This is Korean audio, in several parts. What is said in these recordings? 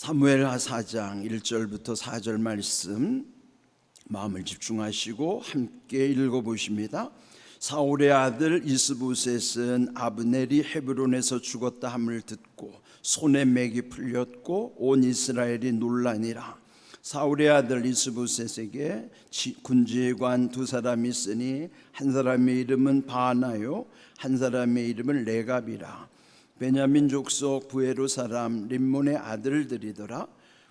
사무엘하 4장 1절부터 4절 말씀 마음을 집중하시고 함께 읽어보십니다. 사울의 아들 이스보셋은 아브넬이 헤브론에서 죽었다 함을 듣고 손에 맥이 풀렸고 온 이스라엘이 놀라니라. 사울의 아들 이스보셋에게 군지관 두 사람이 있으니 한 사람의 이름은 바나요 한 사람의 이름은 레갑이라. 베냐민 족속 부에로 사람 림몬의 아들들이더라.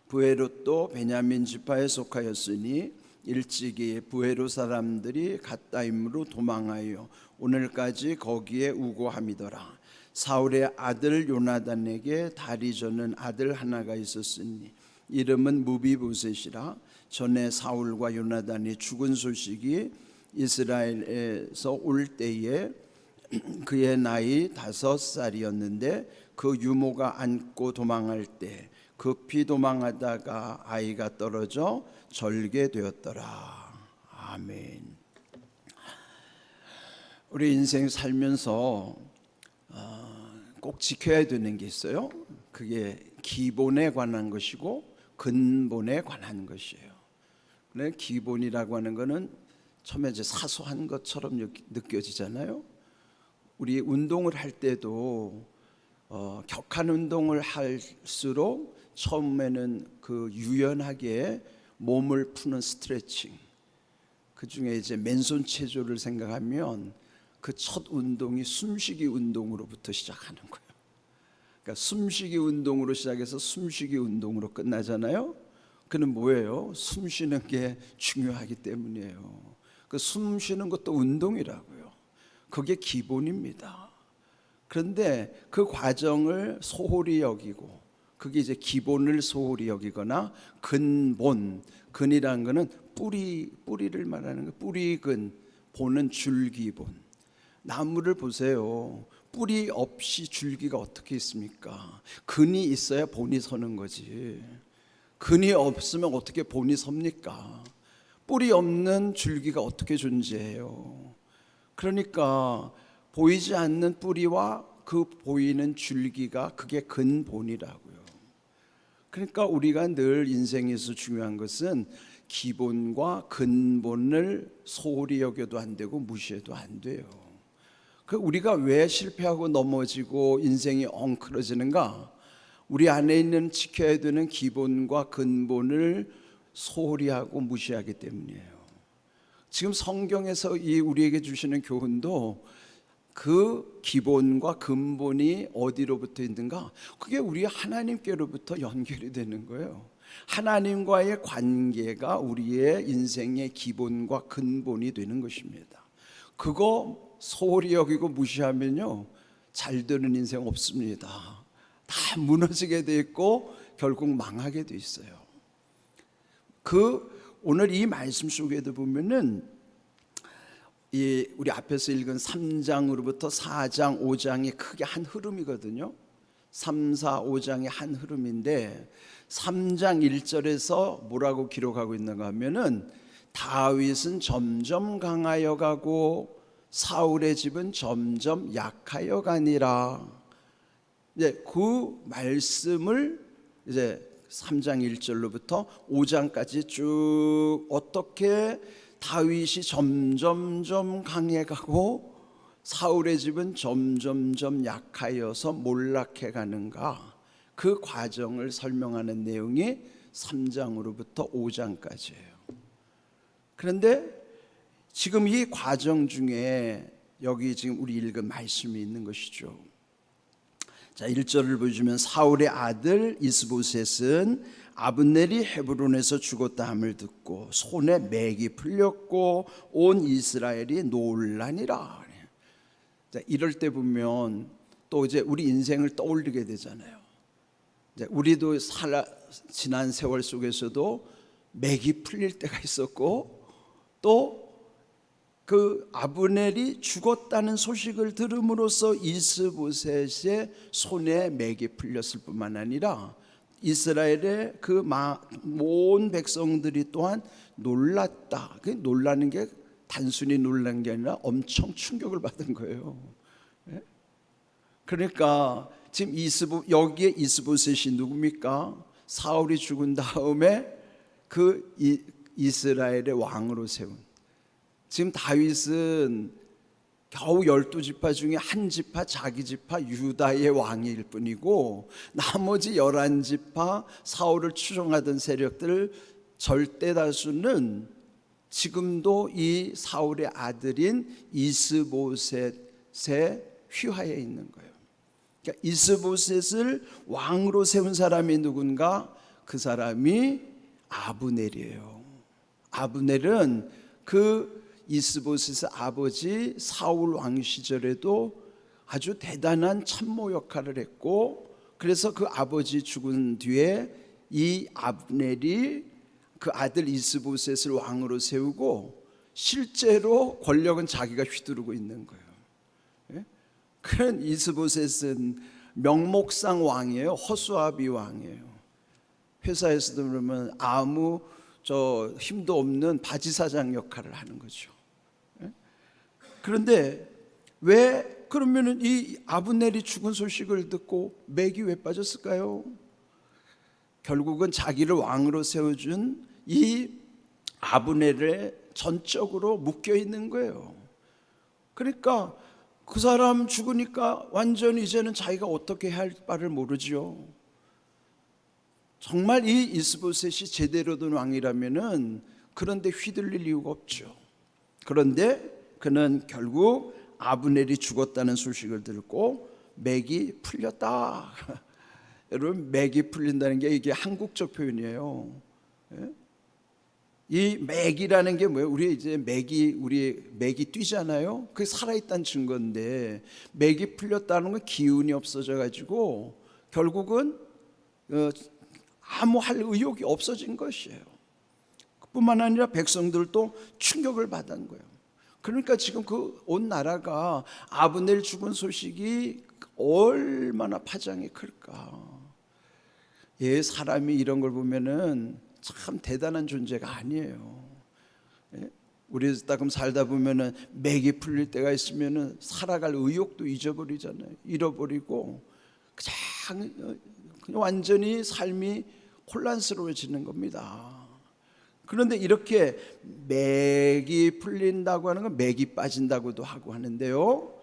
부에롯도 베냐민 지파에 속하였으니 일찍이 부에로 사람들이 갓다임으로 도망하여 오늘까지 거기에 우고함이더라. 사울의 아들 요나단에게 다리 저는 아들 하나가 있었으니 이름은 무비보셋이라. 전에 사울과 요나단이 죽은 소식이 이스라엘에서 올 때에 그의 나이 5살이었는데 그 유모가 안고 도망할 때 급히 도망하다가 아이가 떨어져 절개되었더라. 아멘. 우리 인생 살면서 꼭 지켜야 되는 게 있어요. 그게 기본에 관한 것이고 근본에 관한 것이에요. 근데 기본이라고 하는 것은 처음에 이제 사소한 것처럼 느껴지잖아요. 우리 운동을 할 때도 격한 운동을 할수록 처음에는 그 유연하게 몸을 푸는 스트레칭, 그 중에 이제 맨손 체조를 생각하면 그 첫 운동이 숨쉬기 운동으로부터 시작하는 거예요. 그러니까 숨쉬기 운동으로 시작해서 숨쉬기 운동으로 끝나잖아요. 그는 뭐예요? 숨쉬는 게 중요하기 때문이에요. 그 숨쉬는 것도 운동이라고요. 그게 기본입니다. 그런데 그 과정을 소홀히 여기고, 그게 이제 기본을 소홀히 여기거나 근본, 근이라는 것은 뿌리를 말하는 거예요. 뿌리근, 본은 줄기본. 나무를 보세요. 뿌리 없이 줄기가 어떻게 있습니까? 근이 있어야 본이 서는 거지. 근이 없으면 어떻게 본이 섭니까? 뿌리 없는 줄기가 어떻게 존재해요? 그러니까 보이지 않는 뿌리와 그 보이는 줄기가 그게 근본이라고요. 그러니까 우리가 늘 인생에서 중요한 것은 기본과 근본을 소홀히 여겨도 안 되고 무시해도 안 돼요. 그 우리가 왜 실패하고 넘어지고 인생이 엉클어지는가? 우리 안에 있는 지켜야 되는 기본과 근본을 소홀히 하고 무시하기 때문이에요. 지금 성경에서 우리에게 주시는 교훈도 그 기본과 근본이 어디로부터 있는가? 그게 우리 하나님께로부터 연결이 되는 거예요. 하나님과의 관계가 우리의 인생의 기본과 근본이 되는 것입니다. 그거 소홀히 여기고 무시하면요, 잘 되는 인생 없습니다. 다 무너지게 돼 있고 결국 망하게 돼 있어요. 오늘 이 말씀 속에도 보면은 우리 앞에서 읽은 3장으로부터 4장, 5장이 크게 한 흐름이거든요. 3, 4, 5장의 한 흐름인데 3장 1절에서 뭐라고 기록하고 있는가 하면은 다윗은 점점 강하여 가고 사울의 집은 점점 약하여 가니라. 이제 그 말씀을 이제 3장 1절로부터 5장까지 쭉 어떻게 다윗이 점점점 강해가고 사울의 집은 점점점 약하여서 몰락해 가는가, 그 과정을 설명하는 내용이 3장으로부터 5장까지예요. 그런데 지금 이 과정 중에 여기 지금 우리 읽은 말씀이 있는 것이죠. 자, 1절을 보시면 사울의 아들 이스보셋은 아브넬이 헤브론에서 죽었다 함을 듣고 손에 맥이 풀렸고 온 이스라엘이 놀라니라. 자, 이럴 때 보면 또 이제 우리 인생을 떠올리게 되잖아요. 이제 우리도 지난 세월 속에서도 맥이 풀릴 때가 있었고, 또 그 아브넬이 죽었다는 소식을 들음으로써 이스보셋의 손에 맥이 풀렸을 뿐만 아니라 이스라엘의 그 온 백성들이 또한 놀랐다. 그 놀라는 게 단순히 놀란 게 아니라 엄청 충격을 받은 거예요. 그러니까 지금 여기에 이스보셋이 누굽니까? 사울이 죽은 다음에 그 이스라엘의 왕으로 세운, 지금 다윗은 겨우 12지파 중에 한 지파, 자기 지파 유다의 왕일 뿐이고 나머지 11지파 사울을 추종하던 세력들 절대 다수는 지금도 이 사울의 아들인 이스보셋의 휘하에 있는 거예요. 그러니까 이스보셋을 왕으로 세운 사람이 누군가? 그 사람이 아브넬이에요. 아브넬은 그 이스보셋의 아버지 사울 왕 시절에도 아주 대단한 참모 역할을 했고, 그래서 그 아버지 죽은 뒤에 이 아브넬이 그 아들 이스보셋을 왕으로 세우고 실제로 권력은 자기가 휘두르고 있는 거예요. 그런 이스보셋은 명목상 왕이에요. 허수아비 왕이에요. 회사에서도 그러면 아무 힘도 없는 바지사장 역할을 하는 거죠. 그런데 왜 그러면은 이 아브넬이 죽은 소식을 듣고 맥이 왜 빠졌을까요? 결국은 자기를 왕으로 세워준 이 아브넬에 전적으로 묶여 있는 거예요. 그러니까 그 사람 죽으니까 완전히 이제는 자기가 어떻게 할 바를 모르죠. 정말 이 이스보셋이 제대로 된 왕이라면은 그런데 휘둘릴 이유가 없죠. 그런데 그는 결국 아브넬이 죽었다는 소식을 듣고 맥이 풀렸다. 여러분, 맥이 풀린다는 게 이게 한국적 표현이에요. 이 맥이라는 게 뭐예요? 우리 맥이 뛰잖아요. 그게 살아있다는 증거인데, 맥이 풀렸다는 건 기운이 없어져 가지고 결국은 아무 할 의욕이 없어진 것이에요. 그뿐만 아니라 백성들도 충격을 받은 거예요. 그러니까 지금 그 온 나라가 아브넬 죽은 소식이 얼마나 파장이 클까. 사람이 이런 걸 보면은 참 대단한 존재가 아니에요. 우리 따끔 살다 보면은 맥이 풀릴 때가 있으면은 살아갈 의욕도 잃어버리고 그냥 완전히 삶이 혼란스러워지는 겁니다. 그런데 이렇게 맥이 풀린다고 하는 건 맥이 빠진다고도 하고 하는데요,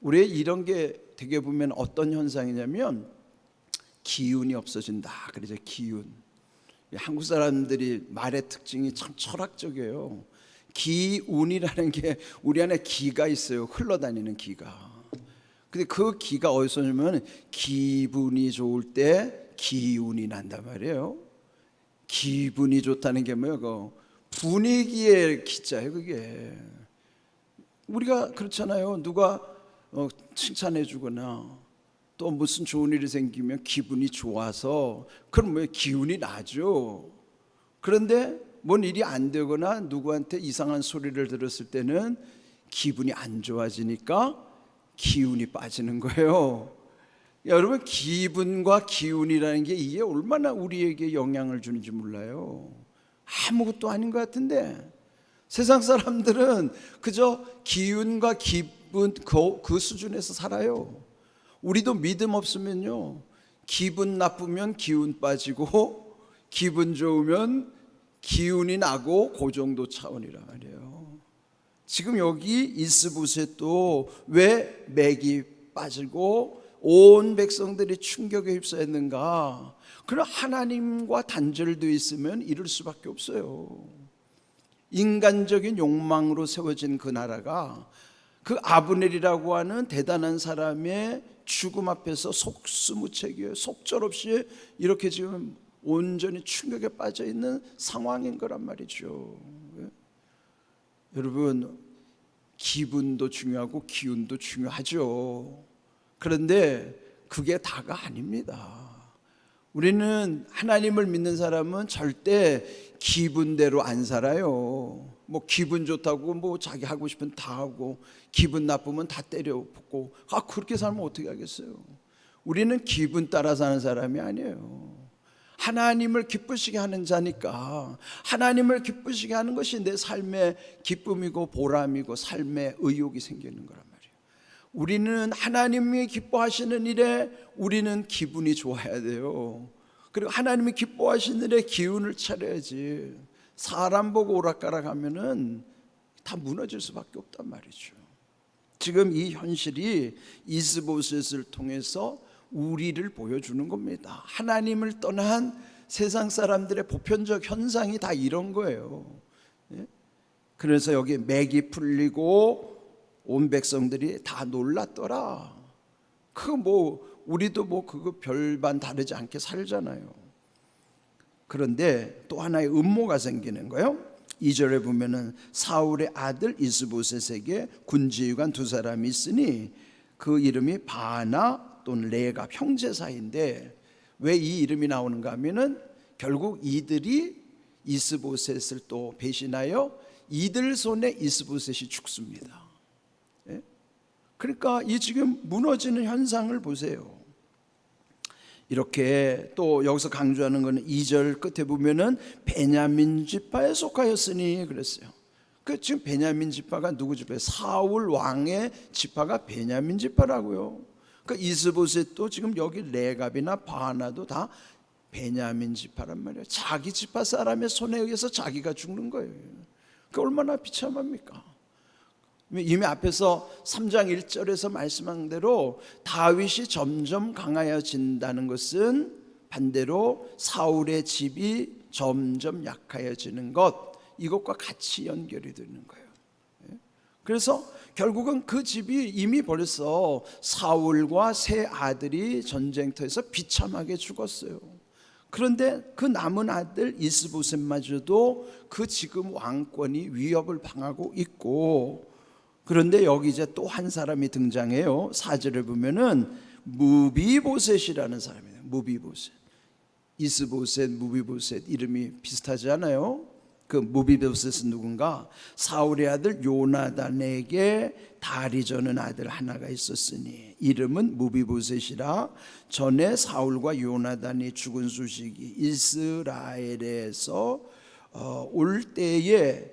우리 이런 게 되게 보면 어떤 현상이냐면 기운이 없어진다 그러죠. 기운. 한국 사람들이 말의 특징이 참 철학적이에요. 기운이라는 게 우리 안에 기가 있어요. 흘러다니는 기가. 근데 그 기가 어디서 오냐면 기분이 좋을 때 기운이 난단 말이에요. 기분이 좋다는 게 뭐예요? 그 분위기의 기자예요. 그게 우리가 그렇잖아요. 누가 칭찬해 주거나 또 무슨 좋은 일이 생기면 기분이 좋아서 그럼 왜 기운이 나죠. 그런데 뭔 일이 안 되거나 누구한테 이상한 소리를 들었을 때는 기분이 안 좋아지니까 기운이 빠지는 거예요. 여러분, 기분과 기운이라는 게 이게 얼마나 우리에게 영향을 주는지 몰라요. 아무것도 아닌 것 같은데 세상 사람들은 그저 기운과 기분 그 수준에서 살아요. 우리도 믿음 없으면요, 기분 나쁘면 기운 빠지고 기분 좋으면 기운이 나고 그 정도 차원이란 말이에요. 지금 여기 이스보셋도 왜 맥이 빠지고 온 백성들이 충격에 휩싸였는가? 그런 하나님과 단절되어 있으면 이럴 수밖에 없어요. 인간적인 욕망으로 세워진 그 나라가 그 아브넬이라고 하는 대단한 사람의 죽음 앞에서 속수무책이에요. 속절없이 이렇게 지금 온전히 충격에 빠져 있는 상황인 거란 말이죠. 여러분, 기분도 중요하고 기운도 중요하죠. 그런데 그게 다가 아닙니다. 우리는 하나님을 믿는 사람은 절대 기분대로 안 살아요. 뭐 기분 좋다고 뭐 자기 하고 싶은 다 하고 기분 나쁘면 다 때려 붓고 그렇게 살면 어떻게 하겠어요. 우리는 기분 따라 사는 사람이 아니에요. 하나님을 기쁘시게 하는 자니까 하나님을 기쁘시게 하는 것이 내 삶의 기쁨이고 보람이고 삶의 의욕이 생기는 거란 말이에요. 우리는 하나님이 기뻐하시는 일에 우리는 기분이 좋아야 돼요. 그리고 하나님이 기뻐하시는 일에 기운을 차려야지. 사람 보고 오락가락하면은 다 무너질 수밖에 없단 말이죠. 지금 이 현실이 이스보셋을 통해서 우리를 보여주는 겁니다. 하나님을 떠난 세상 사람들의 보편적 현상이 다 이런 거예요. 그래서 여기 맥이 풀리고 온 백성들이 다 놀랐더라. 우리도 그거 별반 다르지 않게 살잖아요. 그런데 또 하나의 음모가 생기는 거예요. 2절에 보면은 사울의 아들 이스보셋에게 군지휘관 두 사람이 있으니 그 이름이 바나 또는 레갑, 형제 사이인데 왜 이 이름이 나오는가 하면은 결국 이들이 이스보셋을 또 배신하여 이들 손에 이스보셋이 죽습니다. 그러니까 이 지금 무너지는 현상을 보세요. 이렇게 또 여기서 강조하는 것은 2절 끝에 보면은 베냐민 지파에 속하였으니 그랬어요. 지금 베냐민 지파가 누구 지파예요? 사울 왕의 지파가 베냐민 지파라고요. 이스보셋도 지금 여기 레갑이나 바나도 다 베냐민 지파란 말이에요. 자기 지파 사람의 손에 의해서 자기가 죽는 거예요. 얼마나 비참합니까? 이미 앞에서 3장 1절에서 말씀한 대로 다윗이 점점 강하여진다는 것은 반대로 사울의 집이 점점 약하여지는 것, 이것과 같이 연결이 되는 거예요. 그래서 결국은 그 집이 이미 벌써 사울과 세 아들이 전쟁터에서 비참하게 죽었어요. 그런데 그 남은 아들 이스보셋마저도 그 지금 왕권이 위협을 당하고 있고, 그런데 여기 이제 또 한 사람이 등장해요. 4절을 보면은 무비보셋이라는 사람이에요. 무비보셋. 이스보셋, 무비보셋 이름이 비슷하지 않아요? 그 무비보셋은 누군가? 사울의 아들 요나단에게 다리 저는 아들 하나가 있었으니 이름은 무비보셋이라. 전에 사울과 요나단이 죽은 소식이 이스라엘에서 올 때에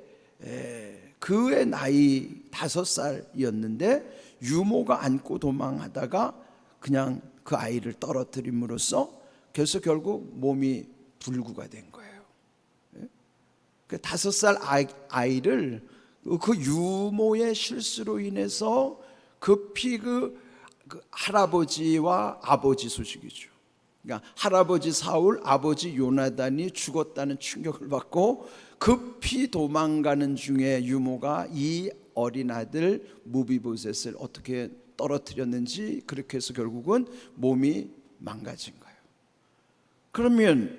그의 나이 5살이었는데 유모가 안고 도망하다가 그냥 그 아이를 떨어뜨림으로써 그래서 결국 몸이 불구가 된 거예요. 그 5살 아이를 그 유모의 실수로 인해서 급히 그 할아버지와 아버지 소식이죠. 그러니까 할아버지 사울, 아버지 요나단이 죽었다는 충격을 받고 급히 도망가는 중에 유모가 이 어린 아들 무비보셋을 어떻게 떨어뜨렸는지, 그렇게 해서 결국은 몸이 망가진 거예요. 그러면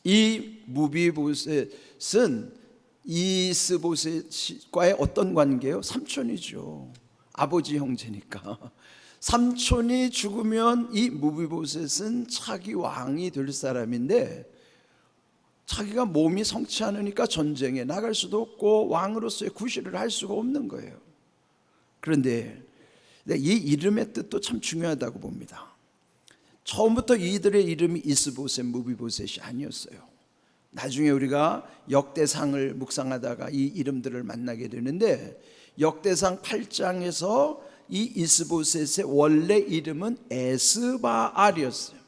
이 무비보셋은 이스보셋과의 어떤 관계예요? 삼촌이죠. 아버지 형제니까. 삼촌이 죽으면 이 무비보셋은 차기 왕이 될 사람인데 자기가 몸이 성치 않으니까 전쟁에 나갈 수도 없고 왕으로서의 구실을 할 수가 없는 거예요. 그런데 이 이름의 뜻도 참 중요하다고 봅니다. 처음부터 이들의 이름이 이스보셋, 무비보셋이 아니었어요. 나중에 우리가 역대상을 묵상하다가 이 이름들을 만나게 되는데 역대상 8장에서 이 이스보셋의 원래 이름은 에스바알이었어요.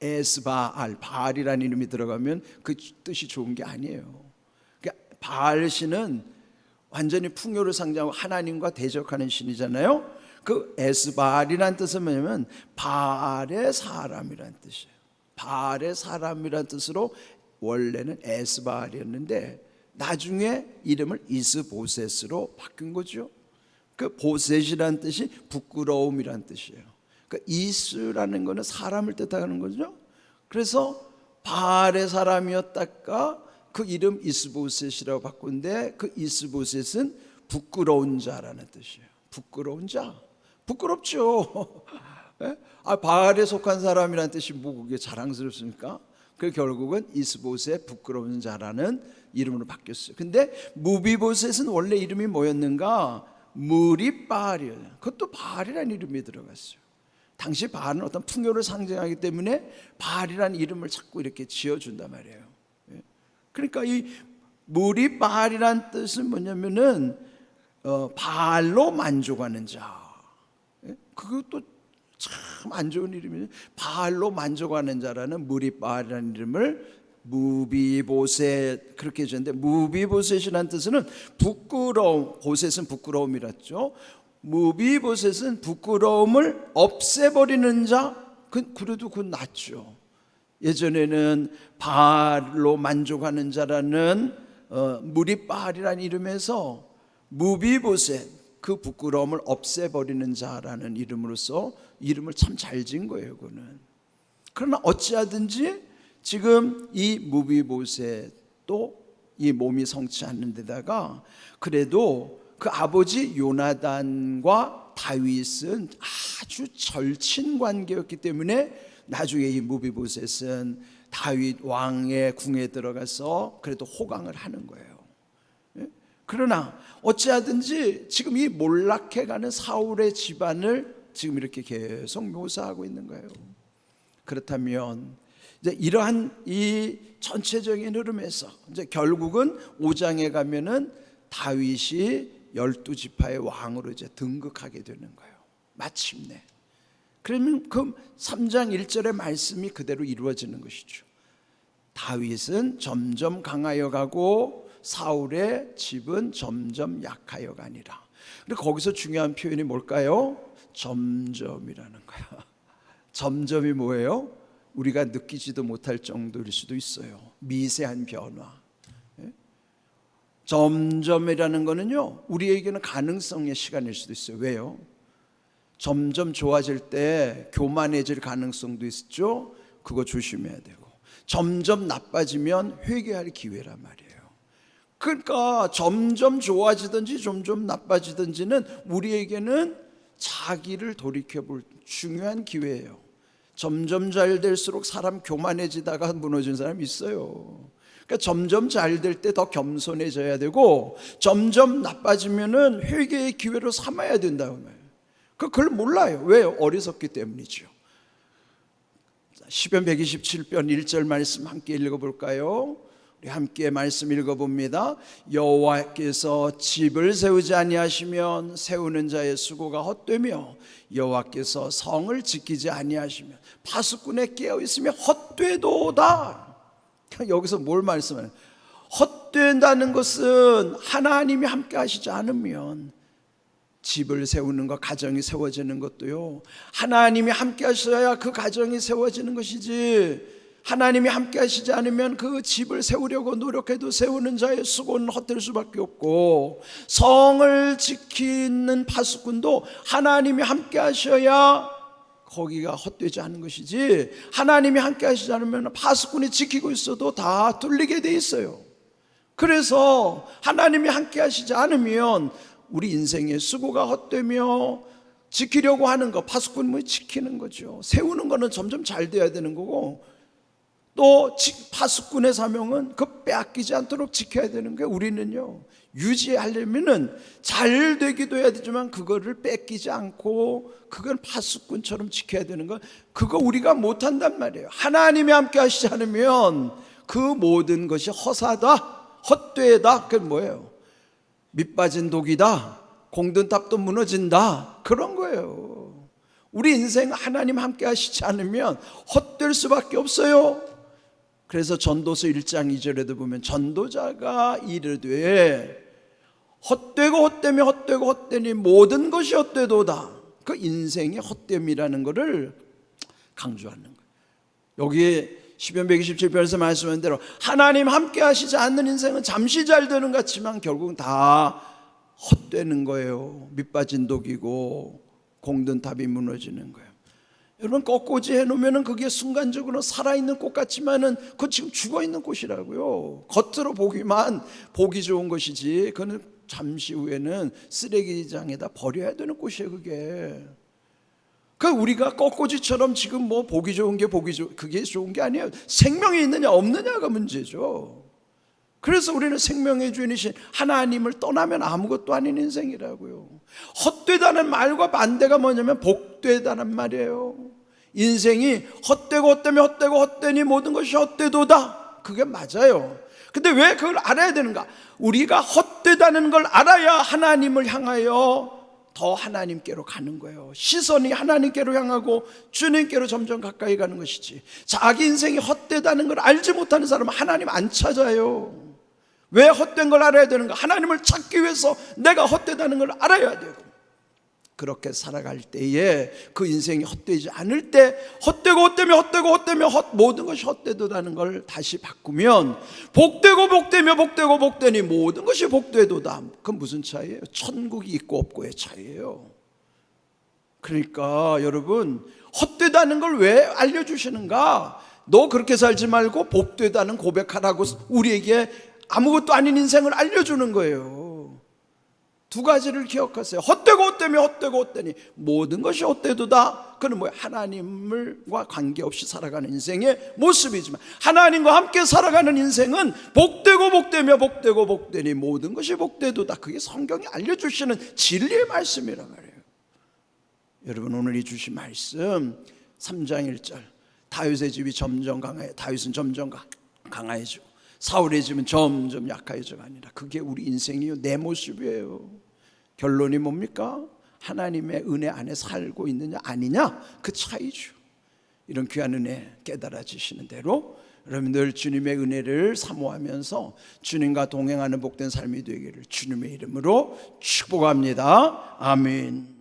에스바알, 바알이라는 이름이 들어가면 그 뜻이 좋은 게 아니에요. 그러니까 바알 신은 완전히 풍요를 상징하고 하나님과 대적하는 신이잖아요. 그 에스바알이라는 뜻은 뭐냐면 바알의 사람이라는 뜻이에요. 바알의 사람이라는 뜻으로 원래는 에스바알이었는데 나중에 이름을 이스보셋으로 바뀐 거죠. 그 보셋이라는 뜻이 부끄러움이라는 뜻이에요. 그러니까 이스라는 거는 사람을 뜻하는 거죠. 그래서 바알의 사람이었다가 그 이름 이스보셋이라고 바꾼데 그 이스보셋은 부끄러운 자라는 뜻이에요. 부끄러운 자. 부끄럽죠. 바알에 속한 사람이라는 뜻이 뭐 그게 자랑스럽습니까? 그 결국은 이스보셋, 부끄러운 자라는 이름으로 바뀌었어요. 근데 무비보셋은 원래 이름이 뭐였는가? 무리바알이에요. 그것도 바알이라는 이름이 들어갔어요. 당시 바알은 어떤 풍요를 상징하기 때문에 바알이라는 이름을 자꾸 이렇게 지어준단 말이에요. 그러니까 이 무리바알이라는 뜻은 뭐냐면은 바알로 만족하는 자. 그것도 참 참 안 좋은 이름이에요. 바알로 만족하는 자라는 무리바알이라는 이름을 무비보셋 그렇게 해주는데, 무비보셋이라는 뜻은 부끄러움, 보셋은 부끄러움이랬죠. 무비보셋은 부끄러움을 없애버리는 자. 그래도 그건 낫죠. 예전에는 바알로 만족하는 자라는 무리바알이라는 이름에서 무비보셋, 그 부끄러움을 없애버리는 자라는 이름으로서 이름을 참 잘 지은 거예요. 그거는. 그러나 어찌하든지 지금 이 무비보셋도 이 몸이 성치 않는 데다가 그래도 그 아버지 요나단과 다윗은 아주 절친 관계였기 때문에 나중에 이 무비보셋은 다윗 왕의 궁에 들어가서 그래도 호강을 하는 거예요. 그러나 어찌하든지 지금 이 몰락해가는 사울의 집안을 지금 이렇게 계속 묘사하고 있는 거예요. 그렇다면 이제 이러한 이 전체적인 흐름에서 이제 결국은 5장에 가면은 다윗이 12지파의 왕으로 이제 등극하게 되는 거예요. 마침내. 그러면 그 3장 1절의 말씀이 그대로 이루어지는 것이죠. 다윗은 점점 강하여 가고 사울의 집은 점점 약하여 가니라. 근데 거기서 중요한 표현이 뭘까요? 점점이라는 거야. 점점이 뭐예요? 우리가 느끼지도 못할 정도일 수도 있어요. 미세한 변화. 점점이라는 거는요, 우리에게는 가능성의 시간일 수도 있어요. 왜요? 점점 좋아질 때 교만해질 가능성도 있죠. 그거 조심해야 되고, 점점 나빠지면 회개할 기회란 말이에요. 그러니까 점점 좋아지든지 점점 나빠지든지는 우리에게는 자기를 돌이켜볼 중요한 기회예요. 점점 잘 될수록 사람 교만해지다가 무너진 사람이 있어요. 그러니까 점점 잘 될 때 더 겸손해져야 되고, 점점 나빠지면은 회개의 기회로 삼아야 된다고 말이에요. 그걸 몰라요. 왜요? 어리석기 때문이죠. 시편 127편 1절 말씀 함께 읽어볼까요? 우리 함께 말씀 읽어봅니다. 여호와께서 집을 세우지 아니하시면 세우는 자의 수고가 헛되며, 여호와께서 성을 지키지 아니하시면 파수꾼에 깨어있으면 헛되도다. 여기서 뭘 말씀하는? 헛된다는 것은 하나님이 함께 하시지 않으면, 집을 세우는 것, 가정이 세워지는 것도요, 하나님이 함께 하셔야 그 가정이 세워지는 것이지, 하나님이 함께 하시지 않으면 그 집을 세우려고 노력해도 세우는 자의 수고는 헛될 수밖에 없고, 성을 지키는 파수꾼도 하나님이 함께 하셔야 거기가 헛되지 않은 것이지, 하나님이 함께 하시지 않으면 파수꾼이 지키고 있어도 다 뚫리게 돼 있어요. 그래서 하나님이 함께 하시지 않으면 우리 인생의 수고가 헛되며, 지키려고 하는 거, 파수꾼이 지키는 거죠. 세우는 거는 점점 잘 돼야 되는 거고, 또 파수꾼의 사명은 그 빼앗기지 않도록 지켜야 되는 거예요. 우리는요, 유지하려면은 잘 되기도 해야 되지만 그거를 뺏기지 않고 그건 파수꾼처럼 지켜야 되는 거, 그거 우리가 못한단 말이에요. 하나님이 함께 하시지 않으면 그 모든 것이 허사다, 헛되다. 그게 뭐예요? 밑빠진 독이다, 공든 탑도 무너진다, 그런 거예요. 우리 인생 하나님 함께 하시지 않으면 헛될 수밖에 없어요. 그래서 전도서 1장 2절에도 보면 전도자가 이르되 헛되고 헛되며 헛되고 헛되니 모든 것이 헛되도다. 그 인생의 헛됨이라는 것을 강조하는 거예요. 여기에 시편 127편에서 말씀한 대로 하나님 함께 하시지 않는 인생은 잠시 잘 되는 것 같지만 결국은 다 헛되는 거예요. 밑빠진 독이고 공든 탑이 무너지는 거예요. 여러분, 꽃꽂이 해놓으면 그게 순간적으로 살아있는 꽃 같지만은 그건 지금 죽어있는 꽃이라고요. 겉으로 보기만 보기 좋은 것이지 그건 잠시 후에는 쓰레기장에다 버려야 되는 꽃이에요. 그게 우리가 꽃꽂이처럼 지금 뭐 보기 좋은 게 그게 좋은 게 아니에요. 생명이 있느냐 없느냐가 문제죠. 그래서 우리는 생명의 주인이신 하나님을 떠나면 아무것도 아닌 인생이라고요. 헛되다는 말과 반대가 뭐냐면 복되다는 말이에요. 인생이 헛되고 헛되며 헛되고 헛되니 모든 것이 헛되도다. 그게 맞아요. 근데 왜 그걸 알아야 되는가? 우리가 헛되다는 걸 알아야 하나님을 향하여 더 하나님께로 가는 거예요. 시선이 하나님께로 향하고 주님께로 점점 가까이 가는 것이지, 자기 인생이 헛되다는 걸 알지 못하는 사람은 하나님 안 찾아요. 왜 헛된 걸 알아야 되는가? 하나님을 찾기 위해서 내가 헛되다는 걸 알아야 되고, 그렇게 살아갈 때에 그 인생이 헛되지 않을 때, 헛되고 모든 것이 헛되도다는 걸 다시 바꾸면, 복되고 복되니 모든 것이 복되도다. 그건 무슨 차이예요? 천국이 있고 없고의 차이예요. 그러니까 여러분, 헛되다는 걸 왜 알려주시는가? 너 그렇게 살지 말고 복되다는 고백하라고 우리에게 아무것도 아닌 인생을 알려주는 거예요. 두 가지를 기억하세요. 헛되니 모든 것이 헛되도다. 그는 뭐야? 하나님과 관계없이 살아가는 인생의 모습이지만, 하나님과 함께 살아가는 인생은 복되니 모든 것이 복되도다. 그게 성경이 알려주시는 진리의 말씀이란 말이에요. 여러분, 오늘 이 주신 말씀 3장 1절, 다윗의 집이 점점 강해, 다윗은 점점 강해지고 사울의 집은 점점 약해져가 아니라, 그게 우리 인생이요, 내 모습이에요. 결론이 뭡니까? 하나님의 은혜 안에 살고 있느냐 아니냐, 그 차이죠. 이런 귀한 은혜 깨달아지시는 대로 여러분 늘 주님의 은혜를 사모하면서 주님과 동행하는 복된 삶이 되기를 주님의 이름으로 축복합니다. 아멘.